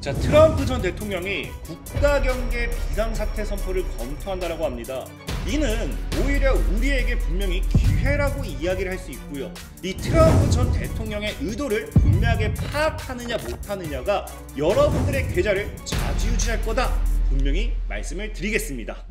자, 트럼프 전 대통령이 국가경계 비상사태 선포를 검토한다라고 합니다. 이는 오히려 우리에게 분명히 기회라고 이야기를 할 수 있고요. 이 트럼프 전 대통령의 의도를 분명하게 파악하느냐 못하느냐가 여러분들의 계좌를 좌지우지할 거다 분명히 말씀을 드리겠습니다.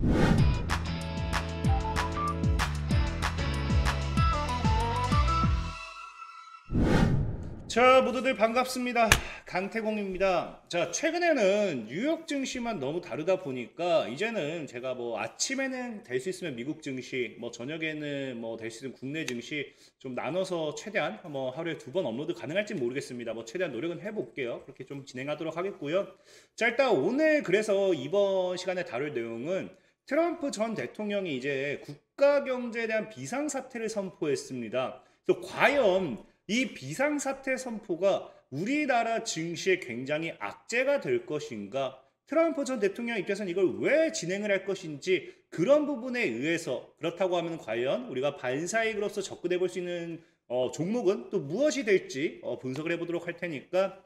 자, 모두들 반갑습니다. 강태공입니다. 자, 최근에는 뉴욕 증시만 너무 다르다 보니까 이제는 제가 아침에는 될 수 있으면 미국 증시, 저녁에는 될 수 있는 국내 증시 좀 나눠서 최대한 하루에 2번 업로드 가능할지 모르겠습니다. 최대한 노력은 해볼게요. 그렇게 좀 진행하도록 하겠고요. 자, 일단 오늘 그래서 이번 시간에 다룰 내용은 트럼프 전 대통령이 이제 국가 경제에 대한 비상사태를 선포했습니다. 그래서 과연 이 비상사태 선포가 우리나라 증시에 굉장히 악재가 될 것인가? 트럼프 전 대통령 입장에서는 이걸 왜 진행을 할 것인지 그런 부분에 의해서 그렇다고 하면 과연 우리가 반사이익으로서 접근해 볼 수 있는 종목은 또 무엇이 될지 분석을 해보도록 할 테니까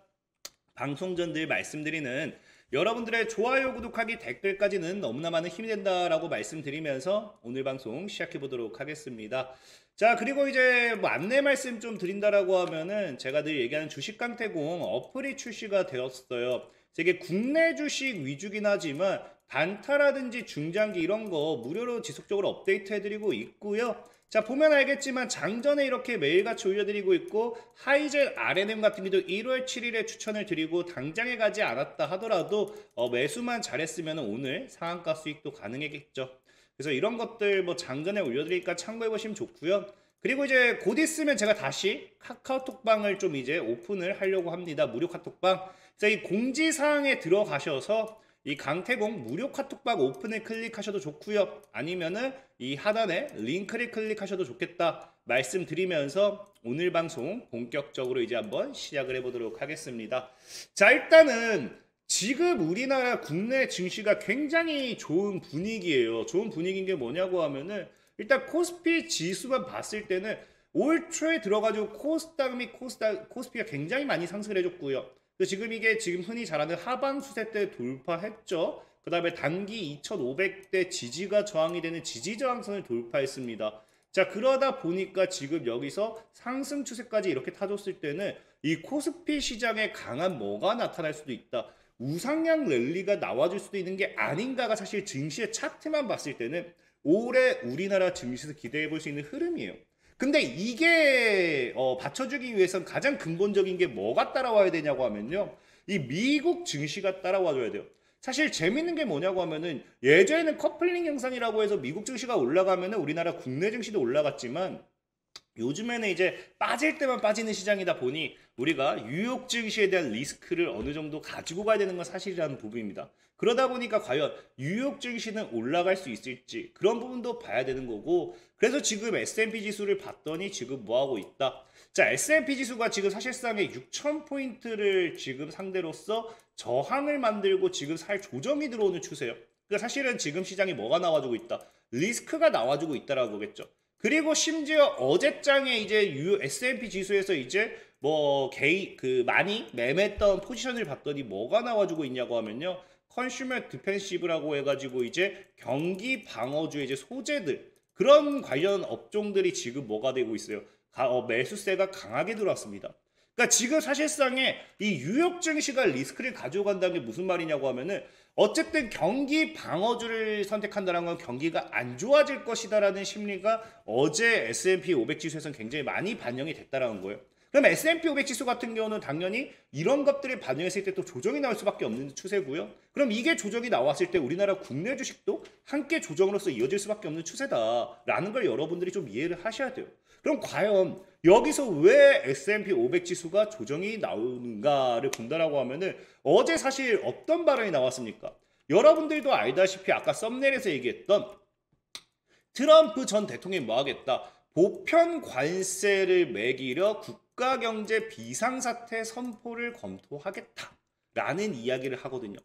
방송 전 늘 말씀드리는 여러분들의 좋아요, 구독하기, 댓글까지는 너무나 많은 힘이 된다라고 말씀드리면서 오늘 방송 시작해 보도록 하겠습니다. 자, 그리고 이제 안내 말씀 좀 드린다라고 하면은 제가 늘 얘기하는 주식 강태공 어플이 출시가 되었어요. 이게 국내 주식 위주긴 하지만 단타라든지 중장기 이런 거 무료로 지속적으로 업데이트 해드리고 있고요. 자, 보면 알겠지만 장전에 이렇게 매일같이 올려드리고 있고 하이젤 RNM 같은 경우도 1월 7일에 추천을 드리고 당장에 가지 않았다 하더라도 매수만 잘했으면 오늘 상한가 수익도 가능하겠죠. 그래서 이런 것들 장전에 올려드리니까 참고해보시면 좋고요. 그리고 이제 곧 있으면 제가 다시 카카오톡방을 좀 이제 오픈을 하려고 합니다. 무료 카톡방. 그래서 이 공지사항에 들어가셔서 이 강태공 무료 카톡방 오픈을 클릭하셔도 좋고요. 아니면은 이 하단에 링크를 클릭하셔도 좋겠다 말씀드리면서 오늘 방송 본격적으로 이제 한번 시작을 해보도록 하겠습니다. 자, 일단은 지금 우리나라 국내 증시가 굉장히 좋은 분위기예요. 좋은 분위기인 게 뭐냐고 하면은 일단 코스피 지수만 봤을 때는 올 초에 들어가지고 코스닥 및 코스피가 굉장히 많이 상승을 해줬고요. 지금 이게 지금 흔히 잘하는 하방 추세 때 돌파했죠. 그 다음에 단기 2500대 지지가 저항이 되는 지지 저항선을 돌파했습니다. 자, 그러다 보니까 지금 여기서 상승 추세까지 이렇게 타줬을 때는 이 코스피 시장에 강한 뭐가 나타날 수도 있다. 우상향 랠리가 나와줄 수도 있는 게 아닌가가 사실 증시의 차트만 봤을 때는 올해 우리나라 증시에서 기대해 볼 수 있는 흐름이에요. 근데 이게 받쳐주기 위해선 가장 근본적인 게 뭐가 따라와야 되냐고 하면요. 이 미국 증시가 따라와줘야 돼요. 사실 재밌는 게 뭐냐고 하면은 예전에는 커플링 현상이라고 해서 미국 증시가 올라가면은 우리나라 국내 증시도 올라갔지만 요즘에는 이제 빠질 때만 빠지는 시장이다 보니 우리가 뉴욕 증시에 대한 리스크를 어느 정도 가지고 가야 되는 건 사실이라는 부분입니다. 그러다 보니까 과연 뉴욕 증시는 올라갈 수 있을지 그런 부분도 봐야 되는 거고, 그래서 지금 S&P 지수를 봤더니 지금 뭐하고 있다. 자, S&P 지수가 지금 사실상의 6,000포인트를 지금 상대로서 저항을 만들고 지금 살 조정이 들어오는 추세예요. 그러니까 사실은 지금 시장이 뭐가 나와주고 있다. 리스크가 나와주고 있다라는 거겠죠. 그리고 심지어 어제장에 이제 S&P 지수에서 이제 많이 매매했던 포지션을 봤더니 뭐가 나와주고 있냐고 하면요. 컨슈머 디펜시브라고 해가지고 이제 경기 방어주의 이제 소재들 그런 관련 업종들이 지금 뭐가 되고 있어요. 매수세가 강하게 들어왔습니다. 그러니까 지금 사실상에 이 뉴욕 증시가 리스크를 가져간다는 게 무슨 말이냐고 하면은 어쨌든 경기 방어주를 선택한다는 건 경기가 안 좋아질 것이다라는 심리가 어제 S&P 500 지수에서는 굉장히 많이 반영이 됐다라는 거예요. 그럼 S&P 500 지수 같은 경우는 당연히 이런 것들을 반영했을 때 또 조정이 나올 수밖에 없는 추세고요. 그럼 이게 조정이 나왔을 때 우리나라 국내 주식도 함께 조정으로서 이어질 수밖에 없는 추세다라는 걸 여러분들이 좀 이해를 하셔야 돼요. 그럼 과연 여기서 왜 S&P 500 지수가 조정이 나오는가를 본다라고 하면은 어제 사실 어떤 발언이 나왔습니까? 여러분들도 알다시피 아까 썸네일에서 얘기했던 트럼프 전 대통령이 뭐 하겠다. 보편 관세를 매기려 국가경제 비상사태 선포를 검토하겠다라는 이야기를 하거든요.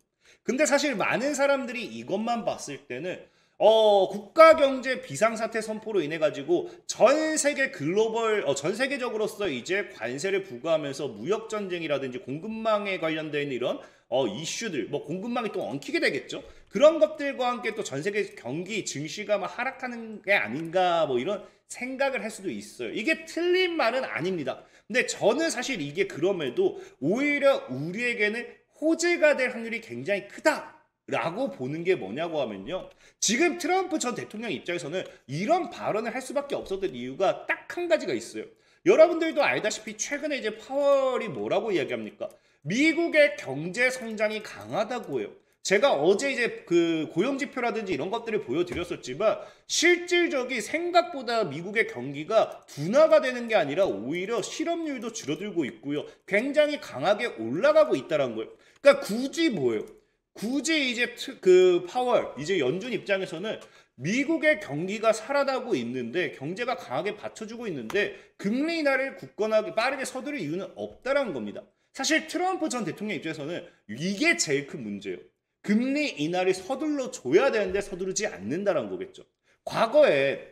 근데 사실 많은 사람들이 이것만 봤을 때는 국가경제 비상사태 선포로 인해 가지고 전 세계 전 세계적으로서 이제 관세를 부과하면서 무역 전쟁이라든지 공급망에 관련된 이런 이슈들, 뭐 공급망이 또 엉키게 되겠죠. 그런 것들과 함께 또 전 세계 경기 증시가 막 하락하는 게 아닌가 뭐 이런 생각을 할 수도 있어요. 이게 틀린 말은 아닙니다. 근데 저는 사실 이게 그럼에도 오히려 우리에게는 호재가 될 확률이 굉장히 크다라고 보는 게 뭐냐고 하면요. 지금 트럼프 전 대통령 입장에서는 이런 발언을 할 수밖에 없었던 이유가 딱 한 가지가 있어요. 여러분들도 알다시피 최근에 이제 파월이 뭐라고 이야기합니까? 미국의 경제 성장이 강하다고 해요. 제가 어제 이제 그 고용지표라든지 이런 것들을 보여드렸었지만 실질적인 생각보다 미국의 경기가 둔화가 되는 게 아니라 오히려 실업률도 줄어들고 있고요. 굉장히 강하게 올라가고 있다는 거예요. 그러니까 굳이 뭐예요? 굳이 이제 그 파월, 이제 연준 입장에서는 미국의 경기가 살아나고 있는데 경제가 강하게 받쳐주고 있는데 금리 인하를 굳건하게 빠르게 서두를 이유는 없다라는 겁니다. 사실 트럼프 전 대통령 입장에서는 이게 제일 큰 문제예요. 금리 인하를 서둘러 줘야 되는데 서두르지 않는다는 거겠죠. 과거에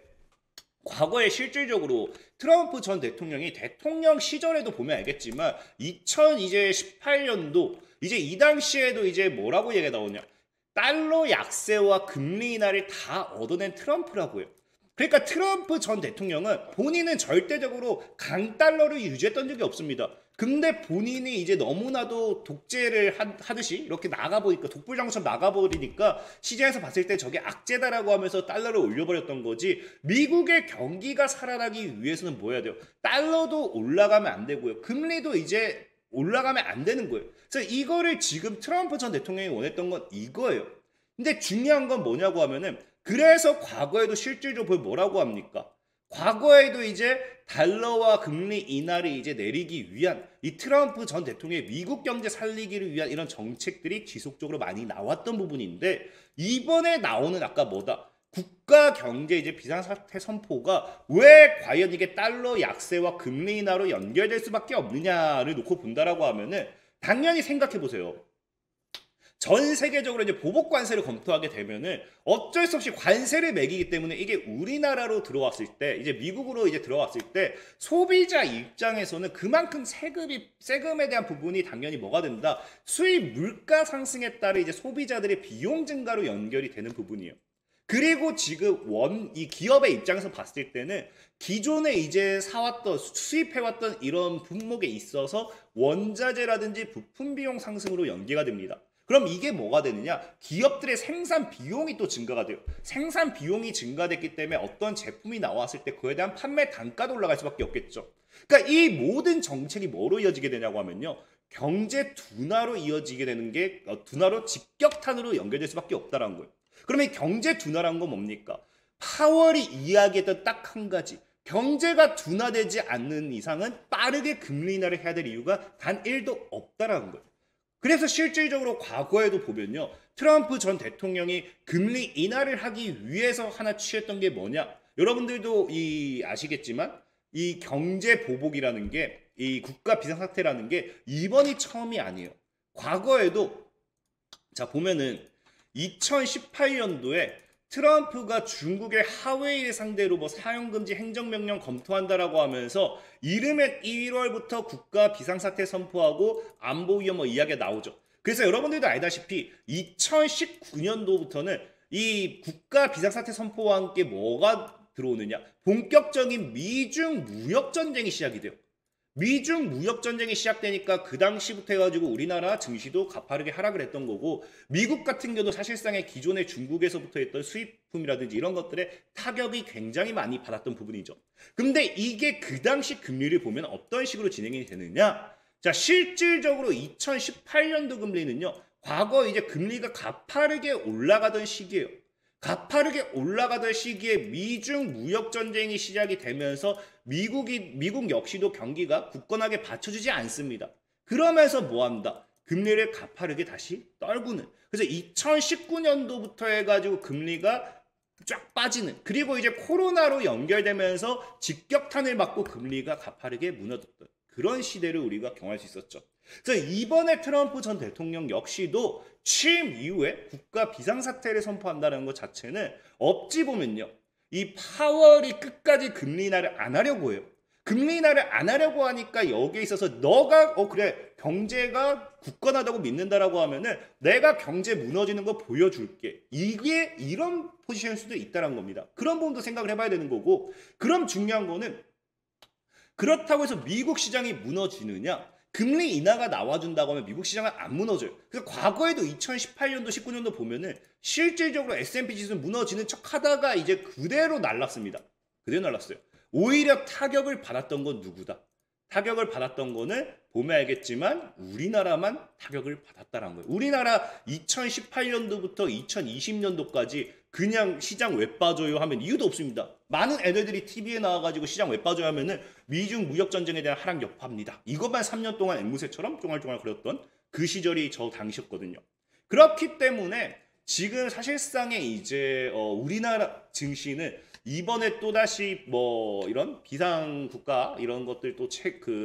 실질적으로 트럼프 전 대통령이 대통령 시절에도 보면 알겠지만 2018년도 이제 이 당시에도 이제 뭐라고 얘기가 나오냐. 달러 약세와 금리 인하를 다 얻어낸 트럼프라고 해요. 그러니까 트럼프 전 대통령은 본인은 절대적으로 강달러를 유지했던 적이 없습니다. 근데 본인이 이제 너무나도 독재를 하듯이 이렇게 나가보니까 독불장처럼 나가버리니까 시장에서 봤을 때 저게 악재다라고 하면서 달러를 올려버렸던 거지. 미국의 경기가 살아나기 위해서는 뭐 해야 돼요? 달러도 올라가면 안 되고요. 금리도 이제 올라가면 안 되는 거예요. 그래서 이거를 지금 트럼프 전 대통령이 원했던 건 이거예요. 근데 중요한 건 뭐냐고 하면은 그래서 과거에도 실질적으로 뭐라고 합니까? 과거에도 이제 달러와 금리 인하를 이제 내리기 위한 이 트럼프 전 대통령의 미국 경제 살리기를 위한 이런 정책들이 지속적으로 많이 나왔던 부분인데 이번에 나오는 아까 뭐다? 국가 경제 이제 비상사태 선포가 왜 과연 이게 달러 약세와 금리 인하로 연결될 수밖에 없느냐를 놓고 본다라고 하면은 당연히 생각해 보세요. 전 세계적으로 이제 보복 관세를 검토하게 되면은 어쩔 수 없이 관세를 매기기 때문에 이게 우리나라로 들어왔을 때 이제 미국으로 이제 들어왔을 때 소비자 입장에서는 그만큼 세금에 대한 부분이 당연히 뭐가 된다? 수입 물가 상승에 따라 이제 소비자들의 비용 증가로 연결이 되는 부분이에요. 그리고 지금 이 기업의 입장에서 봤을 때는 기존에 이제 수입해왔던 이런 품목에 있어서 원자재라든지 부품 비용 상승으로 연계가 됩니다. 그럼 이게 뭐가 되느냐? 기업들의 생산 비용이 또 증가가 돼요. 생산 비용이 증가됐기 때문에 어떤 제품이 나왔을 때 그에 대한 판매 단가도 올라갈 수밖에 없겠죠. 그러니까 이 모든 정책이 뭐로 이어지게 되냐고 하면요. 경제 둔화로 이어지게 되는 게 둔화로 직격탄으로 연결될 수밖에 없다는 거예요. 그러면 이 경제 둔화란 건 뭡니까? 파월이 이야기했던 딱 한 가지. 경제가 둔화되지 않는 이상은 빠르게 금리 인하를 해야 될 이유가 단 1도 없다라는 거예요. 그래서 실질적으로 과거에도 보면요. 트럼프 전 대통령이 금리 인하를 하기 위해서 하나 취했던 게 뭐냐? 여러분들도 아시겠지만 이 경제 보복이라는 게 이 국가 비상사태라는 게 이번이 처음이 아니에요. 과거에도 자 보면은 2018년도에 트럼프가 중국의 하웨이를 상대로 뭐 사용금지 행정명령 검토한다라고 하면서 이르면 1월부터 국가 비상사태 선포하고 안보위원 뭐 이야기가 나오죠. 그래서 여러분들도 알다시피 2019년도부터는 이 국가 비상사태 선포와 함께 뭐가 들어오느냐? 본격적인 미중 무역전쟁이 시작이 돼요. 미중 무역전쟁이 시작되니까 그 당시부터 해가지고 우리나라 증시도 가파르게 하락을 했던 거고 미국 같은 경우도 사실상의 기존의 중국에서부터 했던 수입품이라든지 이런 것들의 타격이 굉장히 많이 받았던 부분이죠. 근데 이게 그 당시 금리를 보면 어떤 식으로 진행이 되느냐? 자, 실질적으로 2018년도 금리는요. 과거 이제 금리가 가파르게 올라가던 시기예요. 가파르게 올라가던 시기에 미중 무역 전쟁이 시작이 되면서 미국 역시도 경기가 굳건하게 받쳐주지 않습니다. 그러면서 뭐한다? 금리를 가파르게 다시 떨구는. 그래서 2019년도부터 해가지고 금리가 쫙 빠지는. 그리고 이제 코로나로 연결되면서 직격탄을 맞고 금리가 가파르게 무너졌던 그런 시대를 우리가 경험할 수 있었죠. 그래서 이번에 트럼프 전 대통령 역시도 취임 이후에 국가 비상사태를 선포한다는 것 자체는 어찌 보면요. 이 파월이 끝까지 금리 인하를 안 하려고 해요. 금리 인하를 안 하려고 하니까 여기에 있어서 너가 그래 경제가 굳건하다고 믿는다라고 하면은 내가 경제 무너지는 거 보여줄게. 이게 이런 포지션일 수도 있다는 겁니다. 그런 부분도 생각을 해봐야 되는 거고 그럼 중요한 거는 그렇다고 해서 미국 시장이 무너지느냐? 금리 인하가 나와준다고 하면 미국 시장은 안 무너져요. 그래서 과거에도 2018년도, 19년도 보면은 실질적으로 S&P 지수는 무너지는 척 하다가 이제 그대로 날랐습니다. 그대로 날랐어요. 오히려 타격을 받았던 건 누구다? 타격을 받았던 거는 보면 알겠지만 우리나라만 타격을 받았다는 거예요. 우리나라 2018년도부터 2020년도까지 그냥 시장 왜 빠져요 하면 이유도 없습니다. 많은 애들이 TV에 나와가지고 시장 왜 빠져요 하면은 미중 무역 전쟁에 대한 하락 여파입니다. 이것만 3년 동안 앵무새처럼 쫑알쫑알 거렸던 그 시절이 저 당시였거든요. 그렇기 때문에 지금 사실상의 이제 우리나라 증시는 이번에 또다시 뭐 이런 비상국가 이런 것들 또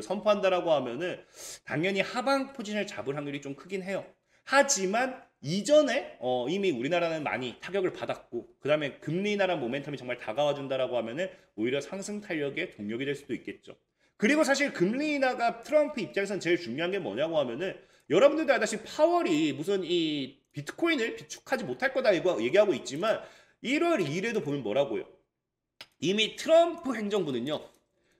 선포한다라고 하면은 당연히 하방 포지션을 잡을 확률이 좀 크긴 해요. 하지만 이전에 이미 우리나라는 많이 타격을 받았고 그 다음에 금리 인하라는 모멘텀이 정말 다가와 준다라고 하면은 오히려 상승 탄력의 동력이 될 수도 있겠죠. 그리고 사실 금리 인하가 트럼프 입장에서는 제일 중요한 게 뭐냐고 하면은 여러분들도 알다시피 파월이 무슨 이 비트코인을 비축하지 못할 거다 이거 얘기하고 있지만 1월 2일에도 보면 뭐라고요? 이미 트럼프 행정부는요.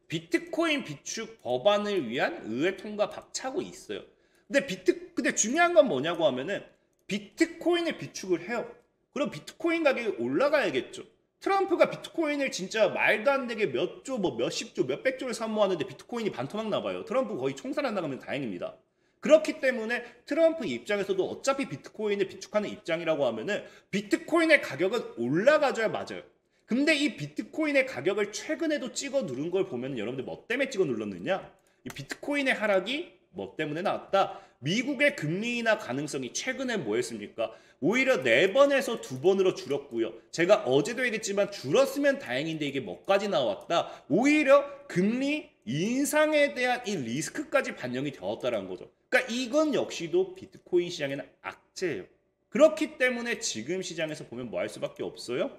비트코인 비축 법안을 위한 의회 통과 박차고 있어요. 근데 중요한 건 뭐냐고 하면은 비트코인을 비축을 해요. 그럼 비트코인 가격이 올라가야겠죠. 트럼프가 비트코인을 진짜 말도 안 되게 몇 조, 뭐 몇십 조, 몇백 조를 사모하는데 비트코인이 반토막 나봐요. 트럼프 거의 총살 안 나가면 다행입니다. 그렇기 때문에 트럼프 입장에서도 어차피 비트코인을 비축하는 입장이라고 하면은 비트코인의 가격은 올라가줘야 맞아요. 근데 이 비트코인의 가격을 최근에도 찍어 누른 걸 보면 여러분들 뭐 때문에 찍어 눌렀느냐? 이 비트코인의 하락이 뭐 때문에 나왔다? 미국의 금리 인하 가능성이 최근에 뭐였습니까? 오히려 4번에서 2번으로 줄었고요. 제가 어제도 얘기했지만 줄었으면 다행인데 이게 뭐까지 나왔다? 오히려 금리 인상에 대한 이 리스크까지 반영이 되었다는 거죠. 그러니까 이건 역시도 비트코인 시장에는 악재예요. 그렇기 때문에 지금 시장에서 보면 뭐 할 수밖에 없어요?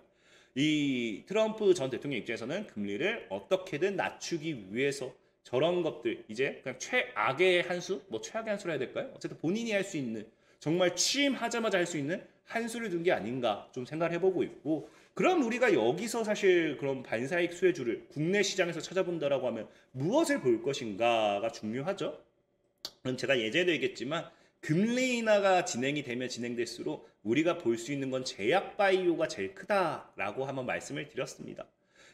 이 트럼프 전 대통령 입장에서는 금리를 어떻게든 낮추기 위해서 저런 것들 이제 그냥 최악의 한 수? 뭐 최악의 한 수라 해야 될까요? 어쨌든 본인이 할 수 있는 정말 취임하자마자 할 수 있는 한 수를 둔 게 아닌가 좀 생각을 해보고 있고 그럼 우리가 여기서 사실 그런 반사익 수혜주를 국내 시장에서 찾아본다라고 하면 무엇을 볼 것인가가 중요하죠. 그럼 제가 예전에도 얘기했지만 금리 인하가 진행이 되면 진행될수록 우리가 볼 수 있는 건 제약 바이오가 제일 크다라고 한번 말씀을 드렸습니다.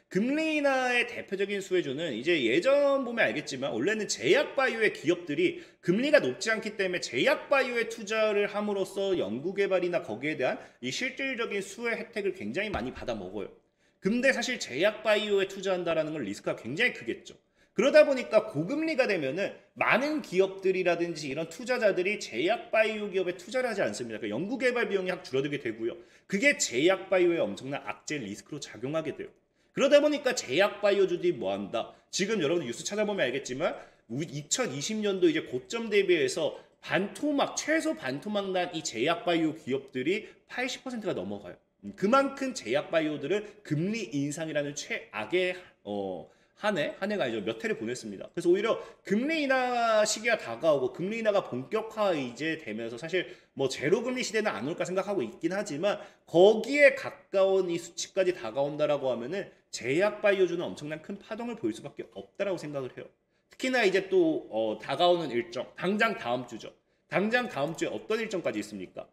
금리 인하의 대표적인 수혜주는 이제 예전 보면 알겠지만 원래는 제약 바이오의 기업들이 금리가 높지 않기 때문에 제약 바이오에 투자를 함으로써 연구개발이나 거기에 대한 이 실질적인 수혜 혜택을 굉장히 많이 받아 먹어요. 근데 사실 제약 바이오에 투자한다라는 건 리스크가 굉장히 크겠죠. 그러다 보니까 고금리가 되면은 많은 기업들이라든지 이런 투자자들이 제약 바이오 기업에 투자를 하지 않습니다. 그러니까 연구개발 비용이 확 줄어들게 되고요. 그게 제약 바이오에 엄청난 악재 리스크로 작용하게 돼요. 그러다 보니까 제약 바이오주들이 뭐한다? 지금 여러분 뉴스 찾아보면 알겠지만 2020년도 이제 고점 대비해서 최소 반토막 난 이 제약 바이오 기업들이 80%가 넘어가요. 그만큼 제약 바이오들은 금리 인상이라는 최악의 한 해가 아니죠. 몇 해를 보냈습니다. 그래서 오히려 금리 인하 시기가 다가오고 금리 인하가 본격화 이제 되면서 사실 뭐 제로 금리 시대는 안 올까 생각하고 있긴 하지만 거기에 가까운 이 수치까지 다가온다라고 하면은 제약 바이오주는 엄청난 큰 파동을 보일 수밖에 없다라고 생각을 해요. 특히나 이제 또 다가오는 일정, 당장 다음 주죠. 당장 다음 주에 어떤 일정까지 있습니까?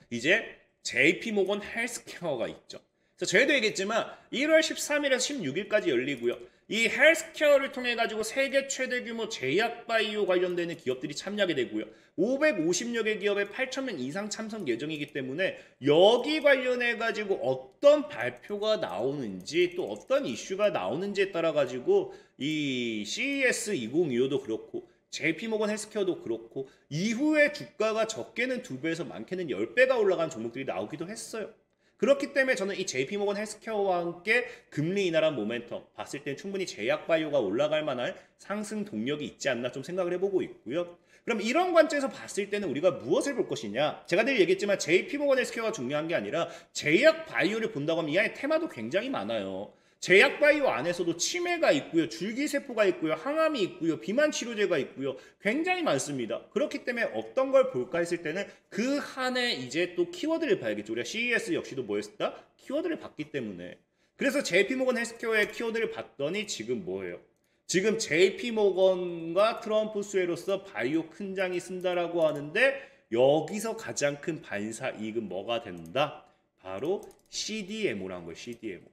이제 JP모건 헬스케어가 있죠. 그래서 저희도 얘기했지만 1월 13일에서 16일까지 열리고요. 이 헬스케어를 통해 가지고 세계 최대 규모 제약 바이오 관련되는 기업들이 참여하게 되고요. 550여 개 기업에 8,000명 이상 참석 예정이기 때문에 여기 관련해 가지고 어떤 발표가 나오는지 또 어떤 이슈가 나오는지에 따라 가지고 이 CES 2025도 그렇고 JP모건 헬스케어도 그렇고 이후에 주가가 적게는 2배에서 많게는 10배가 올라간 종목들이 나오기도 했어요. 그렇기 때문에 저는 이 JP모건 헬스케어와 함께 금리 인하란 모멘텀 봤을 땐 충분히 제약 바이오가 올라갈 만한 상승 동력이 있지 않나 좀 생각을 해보고 있고요. 그럼 이런 관점에서 봤을 때는 우리가 무엇을 볼 것이냐? 제가 늘 얘기했지만 JP모건 헬스케어가 중요한 게 아니라 제약 바이오를 본다고 하면 이 안에 테마도 굉장히 많아요. 제약바이오 안에서도 치매가 있고요, 줄기세포가 있고요, 항암이 있고요, 비만 치료제가 있고요, 굉장히 많습니다. 그렇기 때문에 어떤 걸 볼까 했을 때는 그 한해 이제 또 키워드를 봐야겠죠. 우리가 CES 역시도 뭐였다? 키워드를 봤기 때문에. 그래서 JP모건 헬스케어의 키워드를 봤더니 지금 뭐예요? 지금 JP모건과 트럼프 수혜로서 바이오 큰 장이 쓴다라고 하는데 여기서 가장 큰 반사 이익은 뭐가 된다? 바로 CDMO라는 거예요. CDMO.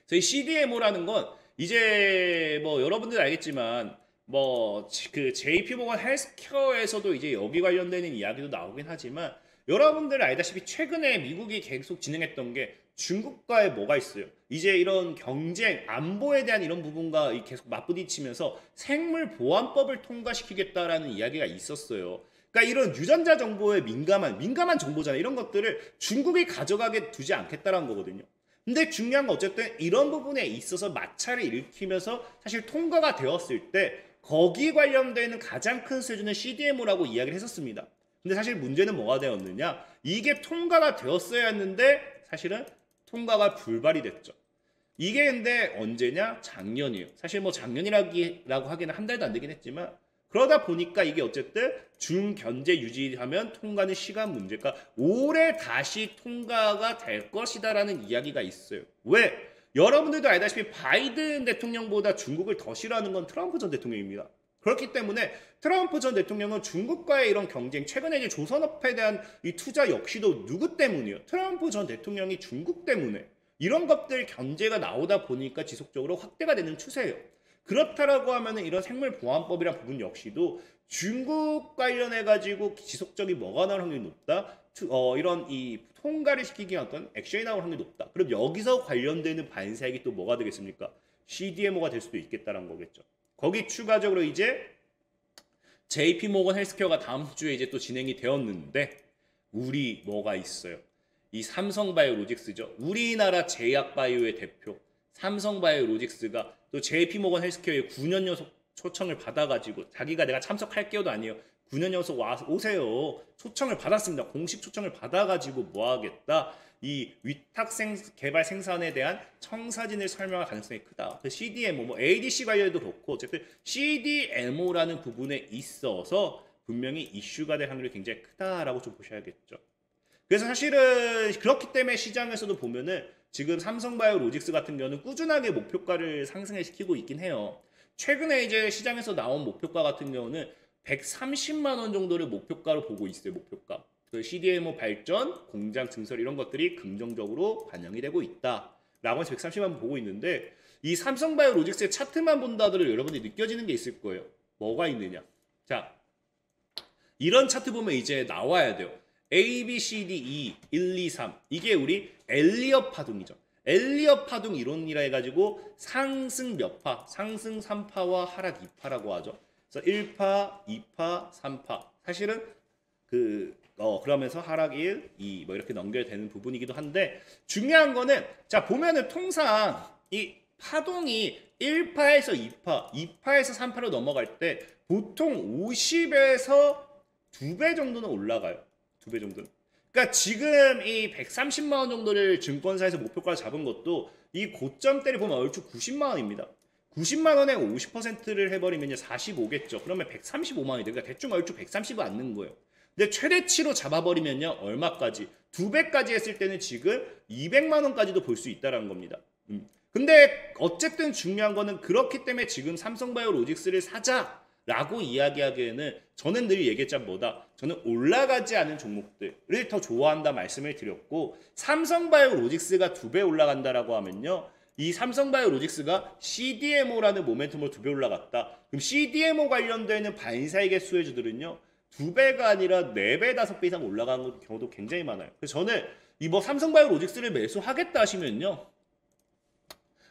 그래서 이 CDMO라는 건 이제 뭐 여러분들 알겠지만 뭐 그 JP모건 헬스케어에서도 이제 여기 관련되는 이야기도 나오긴 하지만 여러분들 알다시피 최근에 미국이 계속 진행했던 게 중국과의 뭐가 있어요. 이제 이런 경쟁, 안보에 대한 이런 부분과 계속 맞부딪히면서 생물보안법을 통과시키겠다라는 이야기가 있었어요. 그러니까 이런 유전자 정보에 민감한 정보잖아요. 이런 것들을 중국이 가져가게 두지 않겠다라는 거거든요. 근데 중요한 건 어쨌든 이런 부분에 있어서 마찰을 일으키면서 사실 통과가 되었을 때 거기 관련되는 가장 큰 수준은 CDMO라고 이야기를 했었습니다. 근데 사실 문제는 뭐가 되었느냐? 이게 통과가 되었어야 했는데 사실은 통과가 불발이 됐죠. 이게 근데 언제냐? 작년이에요. 사실 뭐 작년이라고 하기는 한 달도 안 되긴 했지만 그러다 보니까 이게 어쨌든 중견제 유지하면 통과는 시간 문제가 올해 다시 통과가 될 것이다라는 이야기가 있어요. 왜? 여러분들도 알다시피 바이든 대통령보다 중국을 더 싫어하는 건 트럼프 전 대통령입니다. 그렇기 때문에 트럼프 전 대통령은 중국과의 이런 경쟁, 최근에 이제 조선업에 대한 이 투자 역시도 누구 때문이에요? 트럼프 전 대통령이 중국 때문에 이런 것들 견제가 나오다 보니까 지속적으로 확대가 되는 추세예요. 그렇다라고 하면은 이런 생물보안법이란 부분 역시도 중국 관련해가지고 지속적인 뭐가 나올 확률이 높다? 이런 이 통과를 시키기 위한 어떤 액션이 나올 확률이 높다. 그럼 여기서 관련되는 반사액이 또 뭐가 되겠습니까? CDMO가 될 수도 있겠다는 거겠죠. 거기 추가적으로 이제 JP모건 헬스케어가 다음 주에 이제 또 진행이 되었는데 우리 뭐가 있어요? 이 삼성바이오로직스죠. 우리나라 제약바이오의 대표 삼성바이오로직스가 또 JP모건 헬스케어의 9년 연속 초청을 받아가지고 자기가 내가 참석할게요도 아니에요. 9년 연속 오세요. 초청을 받았습니다. 공식 초청을 받아가지고 뭐 하겠다. 이 위탁 개발 생산에 대한 청사진을 설명할 가능성이 크다. 그 CDMO, 뭐 ADC 관련도 그렇고 어쨌든 CDMO라는 부분에 있어서 분명히 이슈가 될 확률이 굉장히 크다라고 좀 보셔야겠죠. 그래서 사실은 그렇기 때문에 시장에서도 보면은 지금 삼성바이오로직스 같은 경우는 꾸준하게 목표가를 상승을 시키고 있긴 해요. 최근에 이제 시장에서 나온 목표가 같은 경우는 130만 원 정도를 목표가로 보고 있어요. 목표가. 그 CDMO 발전, 공장 증설 이런 것들이 긍정적으로 반영이 되고 있다라고 해서 130만 원 보고 있는데 이 삼성바이오로직스의 차트만 본다 하더라도 여러분들이 느껴지는 게 있을 거예요. 뭐가 있느냐? 자, 이런 차트 보면 이제 나와야 돼요. A, B, C, D, E, 1, 2, 3 이게 우리 엘리엇 파동이죠. 엘리엇 파동 이론이라 해가지고 상승 몇 파, 상승 3파와 하락 2파라고 하죠. 그래서 1파, 2파, 3파 사실은 그러면서 하락 1, 2 뭐 이렇게 연결되는 부분이기도 한데 중요한 거는 자 보면은 통상 이 파동이 1파에서 2파, 2파에서 3파로 넘어갈 때 보통 50에서 2배 정도는 올라가요. 2배 정도는. 그러니까 지금 이 130만 원 정도를 증권사에서 목표가를 잡은 것도 이 고점대를 보면 얼추 90만 원입니다. 90만 원에 50%를 해버리면 45겠죠. 그러면 135만 원이 돼요. 그러니까 대충 얼추 130은 않는 거예요. 근데 최대치로 잡아버리면요. 얼마까지? 2배까지 했을 때는 지금 200만 원까지도 볼 수 있다는 겁니다. 근데 어쨌든 중요한 거는 그렇기 때문에 지금 삼성바이오로직스를 사자라고 이야기하기에는 저는 늘 얘기했잖아 뭐다. 저는 올라가지 않은 종목들을 더 좋아한다 말씀을 드렸고 삼성바이오로직스가 2배 올라간다라고 하면요. 이 삼성바이오로직스가 CDMO라는 모멘텀으로 2배 올라갔다. 그럼 CDMO 관련되는 반사익의 수혜주들은요. 2배가 아니라 4배, 5배 이상 올라가는 경우도 굉장히 많아요. 그래서 저는 이 뭐 삼성바이오로직스를 매수하겠다 하시면요.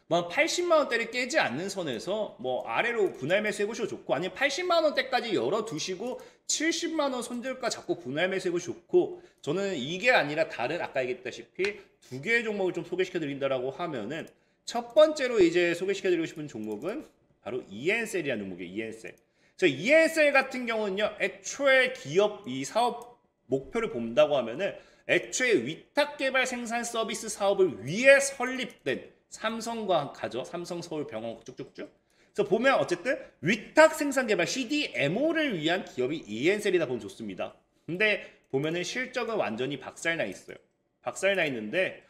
뭐 80만 원대를 깨지 않는 선에서 뭐 아래로 분할 매수해보셔도 좋고 아니면 80만 원대까지 열어두시고 70만 원 손절가 잡고 분할 매수해보셔도 좋고 저는 이게 아니라 다른 아까 얘기했다시피 2개의 종목을 좀 소개시켜드린다라고 하면은 첫 번째로 이제 소개시켜드리고 싶은 종목은 바로 ENCell이라는 종목이에요. ENCell. 그래서 ENCell 같은 경우는요. 애초에 기업 이 사업 목표를 본다고 하면은 애초에 위탁 개발 생산 서비스 사업을 위해 설립된 삼성과학하죠. 삼성서울병원 쭉쭉쭉. 그래서 보면 어쨌든 위탁 생산 개발 CDMO를 위한 기업이 ENCL이다 보면 좋습니다. 근데 보면은 실적은 완전히 박살나 있어요. 박살나 있는데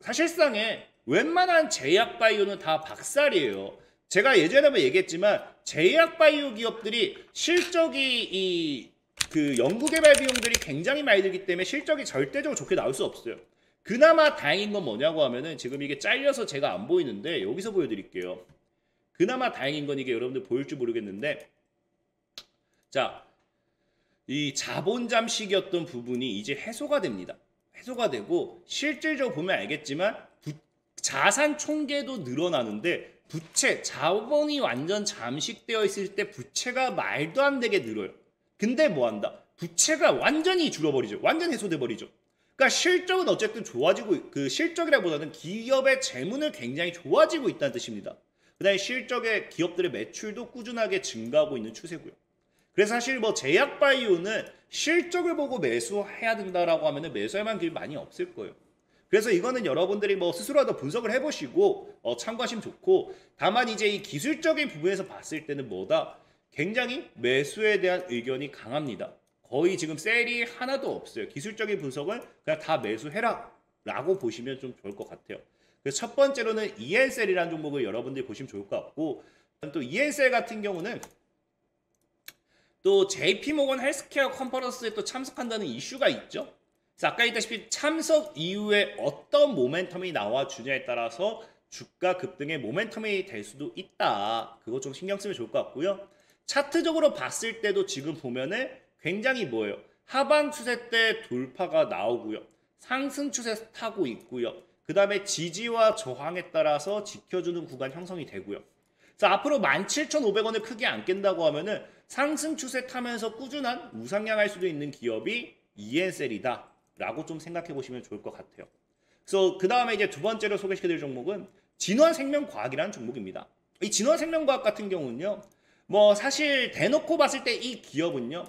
사실상에 웬만한 제약바이오는 다 박살이에요. 제가 예전에 한번 얘기했지만 제약바이오 기업들이 실적이 그 연구개발 비용들이 굉장히 많이 들기 때문에 실적이 절대적으로 좋게 나올 수 없어요. 그나마 다행인 건 뭐냐고 하면은 지금 이게 잘려서 제가 안 보이는데 여기서 보여드릴게요. 그나마 다행인 건 이게 여러분들 보일지 모르겠는데 자, 이 자본 잠식이었던 부분이 이제 해소가 됩니다. 해소가 되고 실질적으로 보면 알겠지만 자산 총계도 늘어나는데 부채, 자본이 완전 잠식되어 있을 때 부채가 말도 안 되게 늘어요. 근데 뭐 한다? 부채가 완전히 줄어버리죠. 완전 해소돼 버리죠. 그러니까 실적은 어쨌든 좋아지고 그 실적이라보다는 기업의 재무는 굉장히 좋아지고 있다는 뜻입니다. 그다음에 실적의 기업들의 매출도 꾸준하게 증가하고 있는 추세고요. 그래서 사실 뭐 제약바이오는 실적을 보고 매수해야 된다라고 하면은 매수할 만한 길이 많이 없을 거예요. 그래서 이거는 여러분들이 뭐 스스로라도 분석을 해보시고 참고하시면 좋고 다만 이제 이 기술적인 부분에서 봤을 때는 뭐다? 굉장히 매수에 대한 의견이 강합니다. 거의 지금 셀이 하나도 없어요. 기술적인 분석은 그냥 다 매수해라 라고 보시면 좀 좋을 것 같아요. 그래서 첫 번째로는 ENCL이라는 종목을 여러분들이 보시면 좋을 것 같고 또 ENCL 같은 경우는 또 JP모건 헬스케어 컨퍼런스에 또 참석한다는 이슈가 있죠. 그래서 아까 얘기했다시피 참석 이후에 어떤 모멘텀이 나와주냐에 따라서 주가 급등의 모멘텀이 될 수도 있다. 그거 좀 신경 쓰면 좋을 것 같고요. 차트적으로 봤을 때도 지금 보면은 굉장히 뭐예요? 하방 추세 때 돌파가 나오고요. 상승 추세 타고 있고요. 그 다음에 지지와 저항에 따라서 지켜주는 구간 형성이 되고요. 그래서 앞으로 17,500원을 크게 안 깬다고 하면은 상승 추세 타면서 꾸준한 우상향할 수도 있는 기업이 ENCL이다 라고 좀 생각해 보시면 좋을 것 같아요. 그래서 그 다음에 이제 두 번째로 소개시켜드릴 종목은 진원생명과학이라는 종목입니다. 이 진원생명과학 같은 경우는요, 뭐 사실 대놓고 봤을 때 이 기업은요,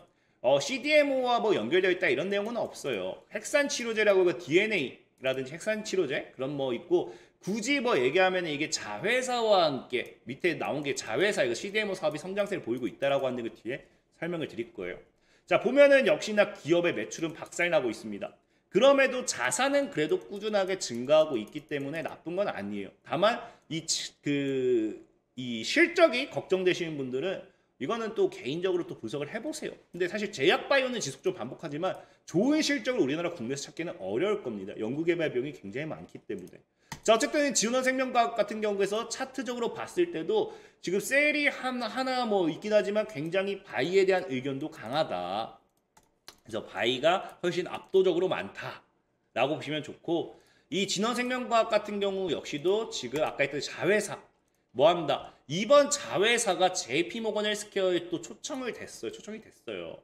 CDMO와 뭐 연결되어 있다 이런 내용은 없어요. 핵산치료제라고 그 DNA라든지 핵산치료제 그런 뭐 있고 굳이 뭐 얘기하면 이게 자회사와 함께 밑에 나온 게 자회사 이거 CDMO 사업이 성장세를 보이고 있다라고 하는 그 뒤에 설명을 드릴 거예요. 자 보면은 역시나 기업의 매출은 박살나고 있습니다. 그럼에도 자산은 그래도 꾸준하게 증가하고 있기 때문에 나쁜 건 아니에요. 다만 이 실적이 걱정되시는 분들은 이거는 또 개인적으로 또 분석을 해보세요. 근데 사실 제약바이오는 지속적으로 반복하지만 좋은 실적을 우리나라 국내에서 찾기는 어려울 겁니다. 연구개발 비용이 굉장히 많기 때문에. 자 어쨌든 진원생명과학 같은 경우에서 차트적으로 봤을 때도 지금 셀이 하나 뭐 있긴 하지만 굉장히 바이에 대한 의견도 강하다. 그래서 바이가 훨씬 압도적으로 많다라고 보시면 좋고 이 진원생명과학 같은 경우 역시도 지금 아까 했던 자회사 뭐한다. 이번 자회사가 JP모건 헬스케어에 또 초청이 됐어요.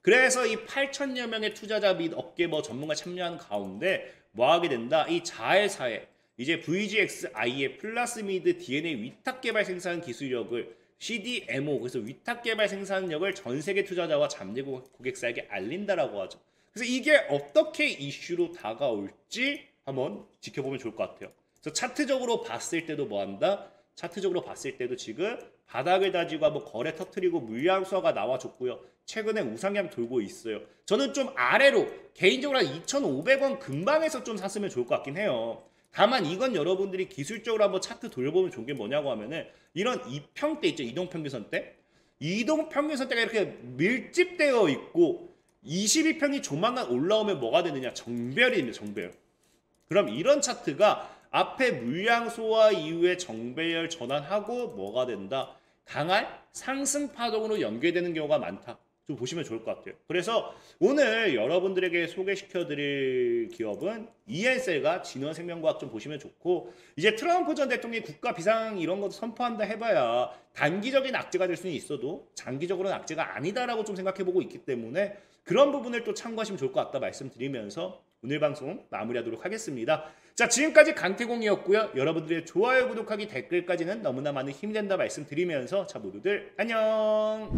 그래서 이 8,000여 명의 투자자 및 업계 뭐 전문가 참여하는 가운데 뭐 하게 된다. 이 자회사에 이제 VGXI의 플라스미드 DNA 위탁 개발 생산 기술력을 CDMO 그래서 위탁 개발 생산력을 전 세계 투자자와 잠재 고객사에게 알린다라고 하죠. 그래서 이게 어떻게 이슈로 다가올지 한번 지켜보면 좋을 것 같아요. 그래서 차트적으로 봤을 때도 뭐 한다? 차트적으로 봤을 때도 지금 바닥을 다지고 한번 거래 터트리고 물량 수화가 나와줬고요. 최근에 우상향 돌고 있어요. 저는 좀 아래로 개인적으로 한 2,500원 근방에서 좀 샀으면 좋을 것 같긴 해요. 다만 이건 여러분들이 기술적으로 한번 차트 돌려보면 좋은 게 뭐냐고 하면은 이런 이평대 있죠. 이동평균선대. 이동평균선대가 이렇게 밀집되어 있고 22평이 조만간 올라오면 뭐가 되느냐. 정배열입니다. 정배열. 그럼 이런 차트가 앞에 물량 소화 이후에 정배열 전환하고 뭐가 된다? 강한 상승 파동으로 연계되는 경우가 많다. 좀 보시면 좋을 것 같아요. 그래서 오늘 여러분들에게 소개시켜드릴 기업은 ENCL과 진원생명과학 좀 보시면 좋고 이제 트럼프 전 대통령이 국가 비상 이런 것도 선포한다 해봐야 단기적인 악재가 될 수는 있어도 장기적으로는 악재가 아니다라고 좀 생각해보고 있기 때문에 그런 부분을 또 참고하시면 좋을 것 같다 말씀드리면서 오늘 방송 마무리하도록 하겠습니다. 자 지금까지 강태공이었고요. 여러분들의 좋아요, 구독하기, 댓글까지는 너무나 많은 힘이 된다 말씀드리면서 자 모두들 안녕.